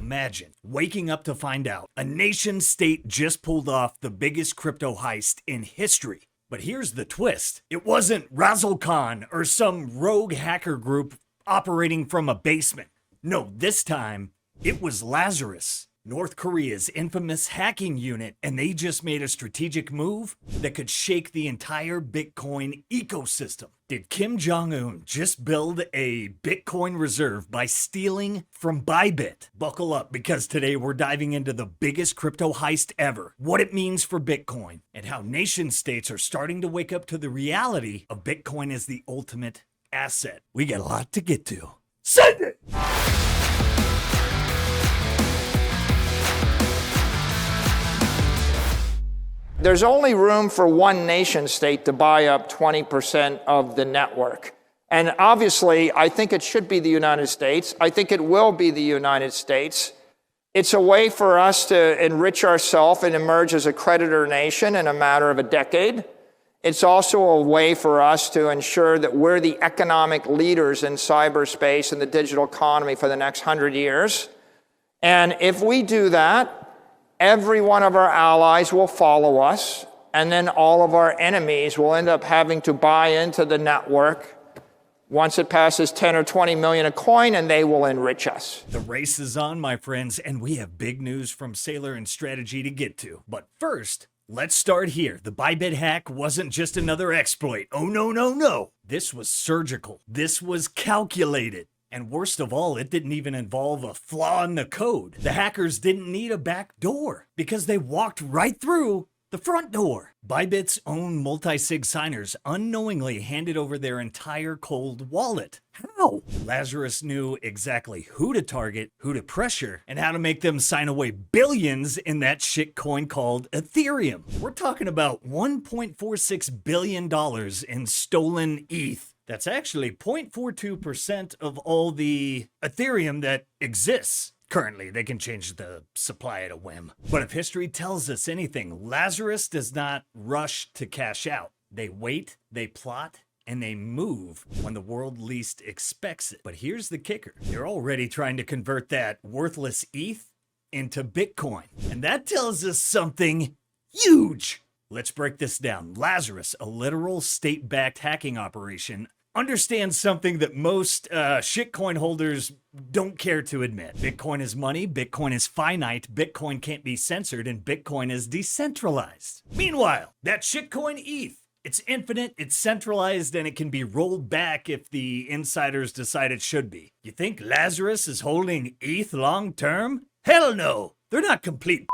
Imagine waking up to find out a nation state just pulled off the biggest crypto heist in history. But here's the twist. It wasn't Razzle Khan or some rogue hacker group operating from a basement. No, this time it was Lazarus, North Korea's infamous hacking unit, and they just made a strategic move that could shake the entire Bitcoin ecosystem. Did Kim Jong-un just build a Bitcoin reserve by stealing from Bybit? Buckle up, because today we're diving into the biggest crypto heist ever, what it means for Bitcoin, and how nation states are starting to wake up to the reality of Bitcoin as the ultimate asset. We got a lot to get to. Send it! There's only room for one nation state to buy up 20% of the network. And obviously, I think it should be the United States. I think it will be the United States. It's a way for us to enrich ourselves and emerge as a creditor nation in a matter of a decade. It's also a way for us to ensure that we're the economic leaders in cyberspace and the digital economy for the next 100 years. And if we do that, every one of our allies will follow us, and then all of our enemies will end up having to buy into the network once it passes 10 or 20 million a coin, and they will enrich us. The race is on, my friends, and we have big news from Saylor and strategy to get to. But first, let's start here. The Bybit hack wasn't just another exploit. Oh, no, no, no. This was surgical. This was calculated. And worst of all, it didn't even involve a flaw in the code. The hackers didn't need a back door because they walked right through the front door. Bybit's own multi-sig signers unknowingly handed over their entire cold wallet. How? Lazarus knew exactly who to target, who to pressure, and how to make them sign away billions in that shitcoin called Ethereum. We're talking about $1.46 billion in stolen ETH. That's actually 0.42% of all the Ethereum that exists. Currently, they can change the supply at a whim. But if history tells us anything, Lazarus does not rush to cash out. They wait, they plot, and they move when the world least expects it. But here's the kicker. They're already trying to convert that worthless ETH into Bitcoin. And that tells us something huge. Let's break this down. Lazarus, a literal state-backed hacking operation, understands something that most shitcoin holders don't care to admit. Bitcoin is money, Bitcoin is finite, Bitcoin can't be censored, and Bitcoin is decentralized. Meanwhile, that shitcoin ETH, it's infinite, it's centralized, and it can be rolled back if the insiders decide it should be. You think Lazarus is holding ETH long term? Hell no! They're not complete.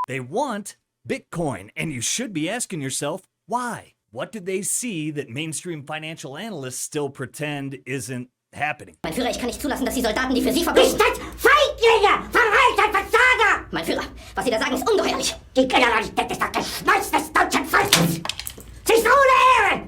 They want Bitcoin, and you should be asking yourself, why? What did they see that mainstream financial analysts still pretend isn't happening? Mein Führer, ich kann nicht zulassen, dass die Soldaten, die für Sie verbringen... Nicht Feiglinge! Verreiter Versager! Mein Führer, was Sie da sagen, ist ungeheuerlich. Die Generalität ist das Geschmeiß des deutschen Volkes. Sie ist ohne Ehre!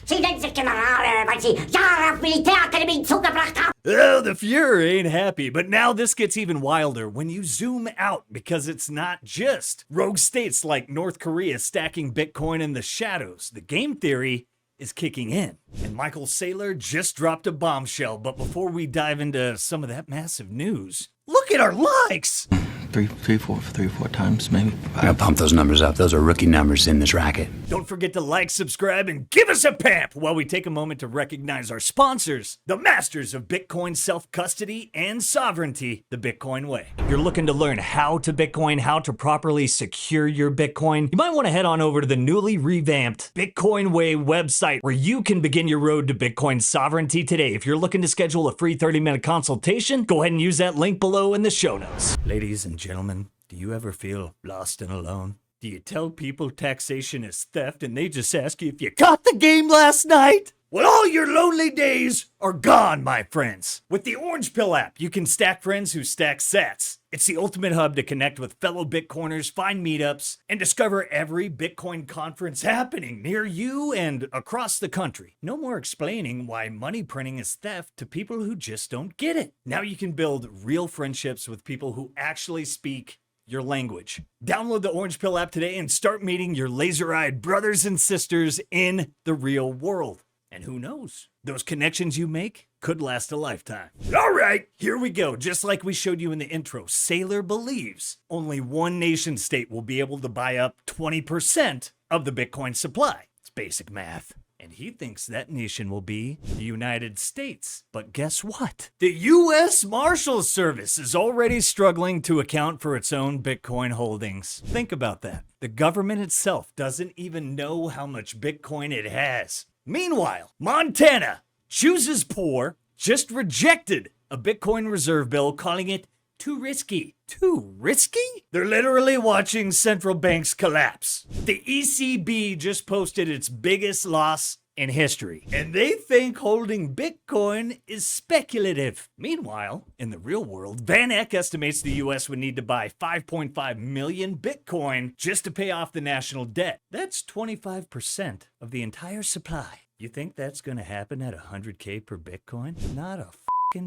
Sie nennen sich Generale, weil Sie Jahre auf Militärakademien zugebracht haben. Oh, the Fuhrer ain't happy, but now this gets even wilder when you zoom out, because it's not just rogue states like North Korea stacking Bitcoin in the shadows. The game theory is kicking in. And Michael Saylor just dropped a bombshell, but before we dive into some of that massive news, look at our likes! Three or four times, maybe. I gotta pump those numbers up. Those are rookie numbers in this racket. Don't forget to like, subscribe, and give us a pamp while we take a moment to recognize our sponsors, the masters of Bitcoin self-custody and sovereignty, the Bitcoin way. If you're looking to learn how to Bitcoin, how to properly secure your Bitcoin, you might want to head on over to the newly revamped Bitcoin Way website, where you can begin your road to Bitcoin sovereignty today. If you're looking to schedule a free 30-minute consultation, go ahead and use that link below in the show notes. Ladies and gentlemen, do you ever feel lost and alone? Do you tell people taxation is theft and they just ask you if you caught the game last night? Well, all your lonely days are gone, my friends. With the Orange Pill app, you can stack friends who stack sats. It's the ultimate hub to connect with fellow Bitcoiners, find meetups, and discover every Bitcoin conference happening near you and across the country. No more explaining why money printing is theft to people who just don't get it. Now you can build real friendships with people who actually speak your language. Download the Orange Pill app today and start meeting your laser-eyed brothers and sisters in the real world. And who knows? Those connections you make could last a lifetime. All right, here we go. Just like we showed you in the intro, Saylor believes only one nation state will be able to buy up 20% of the Bitcoin supply. It's basic math. And he thinks that nation will be the United States. But guess what? The U.S. Marshals Service is already struggling to account for its own Bitcoin holdings. Think about that. The government itself doesn't even know how much Bitcoin it has. Meanwhile, Montana, chooses poor, just rejected a Bitcoin reserve bill, calling it too risky. Too risky? They're literally watching central banks collapse. The ECB just posted its biggest loss in history, and they think holding Bitcoin is speculative. Meanwhile, in the real world, Van Eck estimates the US would need to buy 5.5 million Bitcoin just to pay off the national debt. That's 25% of the entire supply. You think that's gonna happen at 100K per Bitcoin? Not a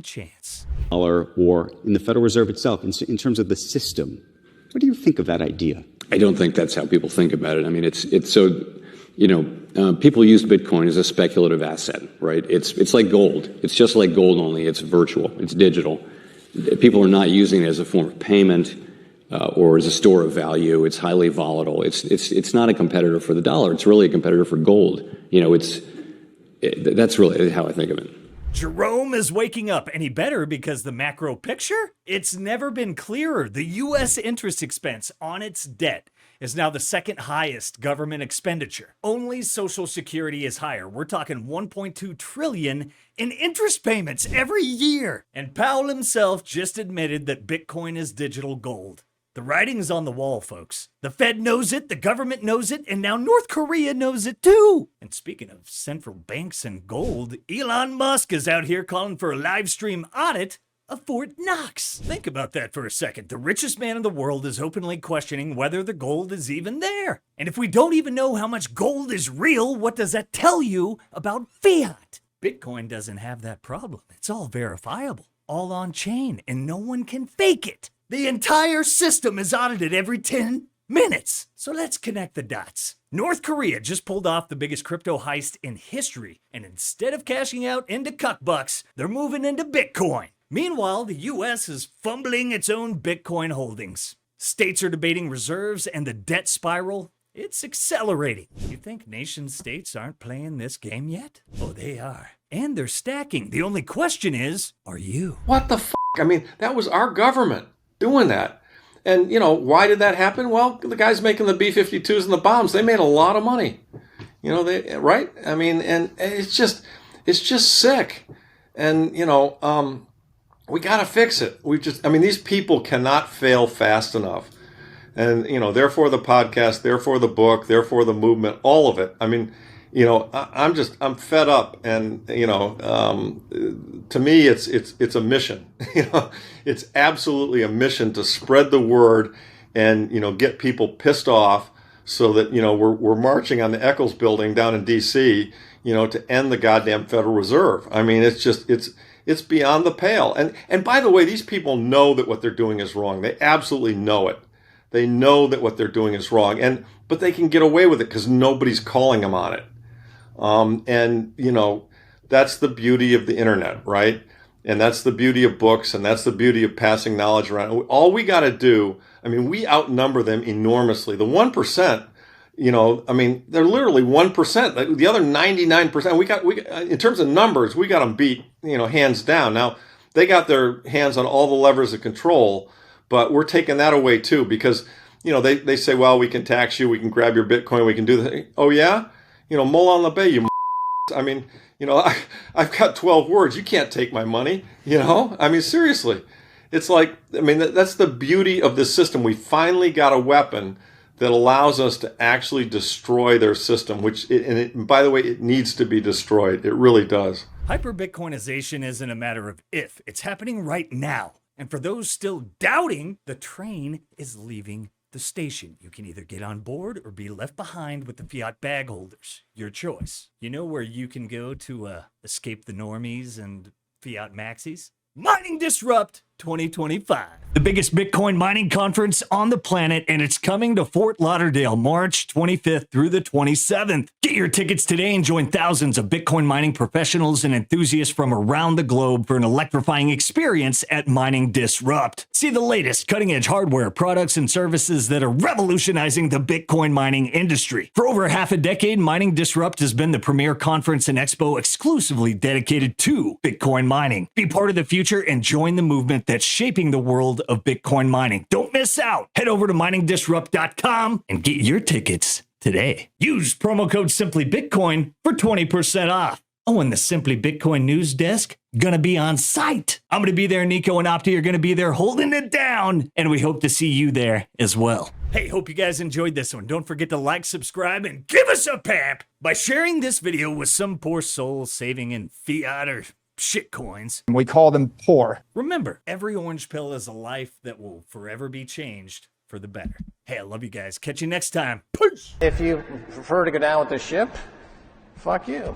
chance. Or in the Federal Reserve itself, in terms of the system. What do you think of that idea? I don't think that's how people think about it. I mean, it's so, people use Bitcoin as a speculative asset, right? It's like gold. It's just like gold, only it's virtual. It's digital. People are not using it as a form of payment or as a store of value. It's highly volatile. It's not a competitor for the dollar. It's really a competitor for gold. That's really how I think of it. Jerome is waking up, and he better, because the macro picture? It's never been clearer. The U.S. interest expense on its debt is now the second highest government expenditure. Only Social Security is higher. We're talking $1.2 trillion in interest payments every year. And Powell himself just admitted that Bitcoin is digital gold. The writing's on the wall, folks. The Fed knows it, the government knows it, and now North Korea knows it too. And speaking of central banks and gold, Elon Musk is out here calling for a livestream audit of Fort Knox. Think about that for a second. The richest man in the world is openly questioning whether the gold is even there. And if we don't even know how much gold is real, what does that tell you about fiat? Bitcoin doesn't have that problem. It's all verifiable, all on chain, and no one can fake it. The entire system is audited every 10 minutes. So let's connect the dots. North Korea just pulled off the biggest crypto heist in history, and instead of cashing out into cuck bucks, they're moving into Bitcoin. Meanwhile, the US is fumbling its own Bitcoin holdings. States are debating reserves, and the debt spiral, it's accelerating. You think nation states aren't playing this game yet? Oh, they are. And they're stacking. The only question is, are you? What the f***? I mean, that was our government doing that. And, why did that happen? Well, the guys making the B-52s and the bombs, they made a lot of money. Right? I mean, and it's just sick. And, we got to fix it. These people cannot fail fast enough. And, therefore the podcast, therefore the book, therefore the movement, all of it. I mean, I'm fed up, and to me it's a mission. It's absolutely a mission to spread the word and get people pissed off, so that we're marching on the Eccles building down in D.C. To end the goddamn Federal Reserve. I mean, it's beyond the pale. And by the way, these people know that what they're doing is wrong. They absolutely know it. They know that what they're doing is wrong, but they can get away with it because nobody's calling them on it. That's the beauty of the internet, right? And that's the beauty of books, and that's the beauty of passing knowledge around. All we got to do, we outnumber them enormously. The 1%, they're literally 1%. The other 99%, we got in terms of numbers, we got them beat, hands down. Now, they got their hands on all the levers of control, but we're taking that away too, because, they say, well, we can tax you, we can grab your Bitcoin, we can do that. Oh yeah? Mullah Labey, you I've got 12 words. You can't take my money, seriously. It's like, that's the beauty of this system. We finally got a weapon that allows us to actually destroy their system, by the way, it needs to be destroyed. It really does. Hyperbitcoinization isn't a matter of if. It's happening right now. And for those still doubting, the train is leaving the station. You can either get on board or be left behind with the fiat bag holders. Your choice. You know where you can go to escape the normies and fiat maxis? Mining Disrupt 2025. The biggest Bitcoin mining conference on the planet, and it's coming to Fort Lauderdale, March 25th through the 27th. Get your tickets today and join thousands of Bitcoin mining professionals and enthusiasts from around the globe for an electrifying experience at Mining Disrupt. See the latest cutting-edge hardware, products, and services that are revolutionizing the Bitcoin mining industry. For over half a decade, Mining Disrupt has been the premier conference and expo exclusively dedicated to Bitcoin mining. Be part of the future and join the movement that's shaping the world of Bitcoin mining. Don't miss out. Head over to miningdisrupt.com and get your tickets today. Use promo code SimplyBitcoin for 20% off. Oh, and the Simply Bitcoin news desk gonna be on site. I'm gonna be there. Nico and Opti are gonna be there holding it down, and we hope to see you there as well. Hey, hope you guys enjoyed this one. Don't forget to like, subscribe, and give us a pamp by sharing this video with some poor soul saving in fiat or shit coins. We call them poor. Remember, every orange pill is a life that will forever be changed for the better. Hey, I love you guys. Catch you next time. Peace. If you prefer to go down with the ship, fuck you.